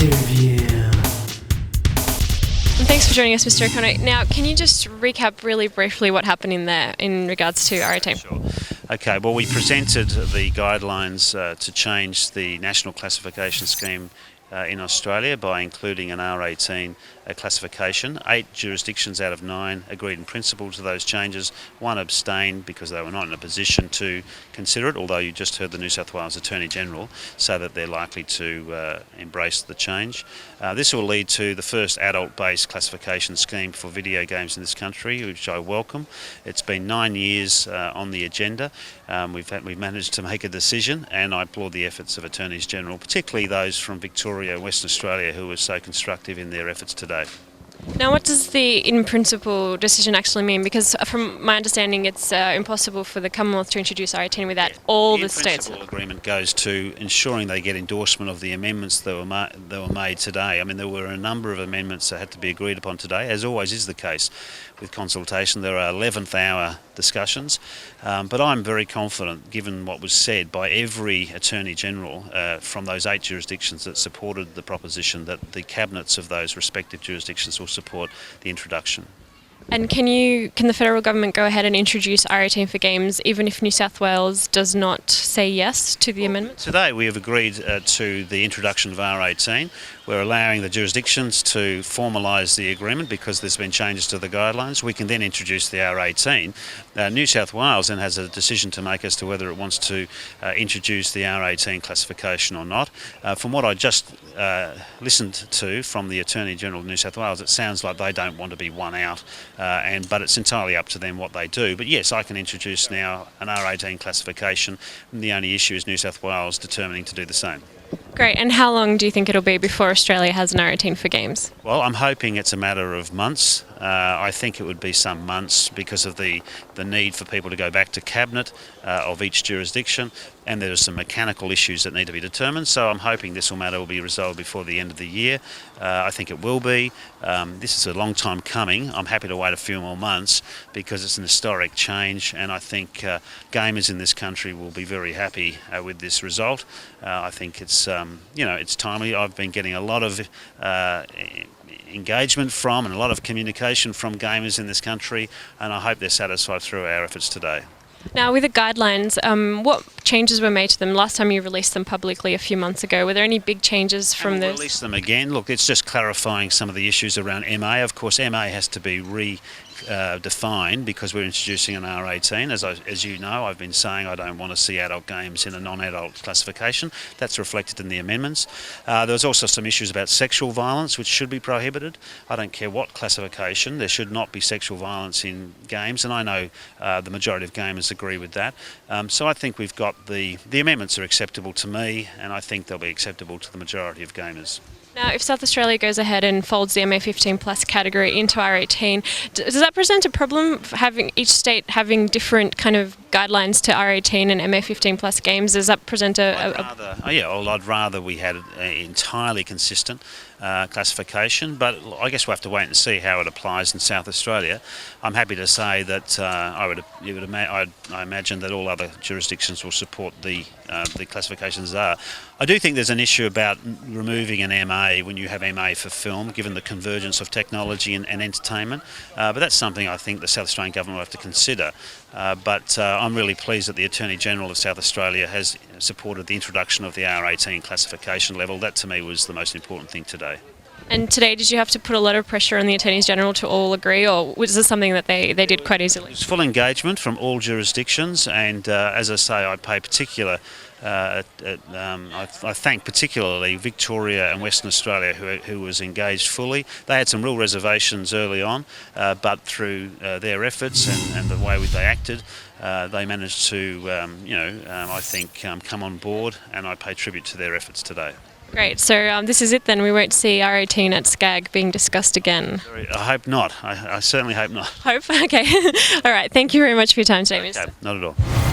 Interview. Thanks for joining us, Mr. O'Connor. Now, can you just recap really briefly what happened in there in regards to R18? Sure. Okay, well, we presented the guidelines to change the national classification scheme in Australia by including an R18 classification. 8 jurisdictions out of 9 agreed in principle to those changes. 1 abstained because they were not in a position to consider it, although you just heard the New South Wales Attorney General say that they're likely to embrace the change. This will lead to the first adult-based classification scheme for video games in this country, which I welcome. It's been 9 years on the agenda. We've managed to make a decision, and I applaud the efforts of Attorneys General, particularly those from Victoria and Western Australia who were so constructive in their efforts today. Now, what does the in-principle decision actually mean? Because from my understanding, it's impossible for the Commonwealth to introduce R18 without all the states. The in-principle agreement goes to ensuring they get endorsement of the amendments that were made today. I mean, there were a number of amendments that had to be agreed upon today, as always is the case with consultation. There are 11th hour discussions, but I'm very confident, given what was said by every Attorney General from those 8 jurisdictions that supported the proposition, that the cabinets of those respective jurisdictions will support the introduction. And can the federal government go ahead and introduce R18 for games even if New South Wales does not say yes to the amendment? Today we have agreed to the introduction of R18. We're allowing the jurisdictions to formalise the agreement because there's been changes to the guidelines. We can then introduce the R18. New South Wales then has a decision to make as to whether it wants to introduce the R18 classification or not. From what I just listened to from the Attorney General of New South Wales, it sounds like they don't want to be one out, but it's entirely up to them what they do. But yes, I can introduce now an R18 classification, and the only issue is New South Wales determining to do the same. Great. And how long do you think it'll be before Australia has an R18 for games? Well, I'm hoping it's a matter of months. I think it would be some months because of the need for people to go back to cabinet of each jurisdiction, and there are some mechanical issues that need to be determined. So I'm hoping this matter will be resolved before the end of the year. I think it will be. This is a long time coming. I'm happy to wait a few more months because it's an historic change, and I think gamers in this country will be very happy with this result. I think it's it's timely. I've been getting a lot of engagement from and a lot of communication from gamers in this country, and I hope they're satisfied through our efforts today. Now, with the guidelines, what changes were made to them? Last time you released them publicly a few months ago, were there any big changes from those? We'll release them again. Look, it's just clarifying some of the issues around MA. Of course, MA has to be defined because we're introducing an R18. As you know, I've been saying I don't want to see adult games in a non-adult classification. That's reflected in the amendments. There was also some issues about sexual violence, which should be prohibited. I don't care what classification, there should not be sexual violence in games, and I know the majority of gamers agree with that. So I think we've got the amendments are acceptable to me, and I think they'll be acceptable to the majority of gamers. Now, if South Australia goes ahead and folds the MA15 plus category into R18, does that present a problem having each state having different kind of guidelines to R18 and MA15 plus games? Does that present I'd rather we had an entirely consistent classification, but I guess we'll have to wait and see how it applies in South Australia. I'm happy to say that I imagine that all other jurisdictions will support the classifications are. I do think there's an issue about removing an MA when you have MA for film, given the convergence of technology and entertainment, but that's something I think the South Australian government will have to consider. But I'm really pleased that the Attorney General of South Australia has supported the introduction of the R18 classification level. That to me was the most important thing today. And today, did you have to put a lot of pressure on the Attorneys General to all agree, or was this something that they did quite easily? It was full engagement from all jurisdictions, and as I say, I pay particular I thank particularly Victoria and Western Australia who was engaged fully. They had some real reservations early on, but through their efforts and the way they acted, they managed to, I think, come on board, and I pay tribute to their efforts today. Great. So this is it then. We won't see R18 at SCAG being discussed again. I hope not. I certainly hope not. Hope? Okay. All right. Thank you very much for your time today, Mr. Not at all.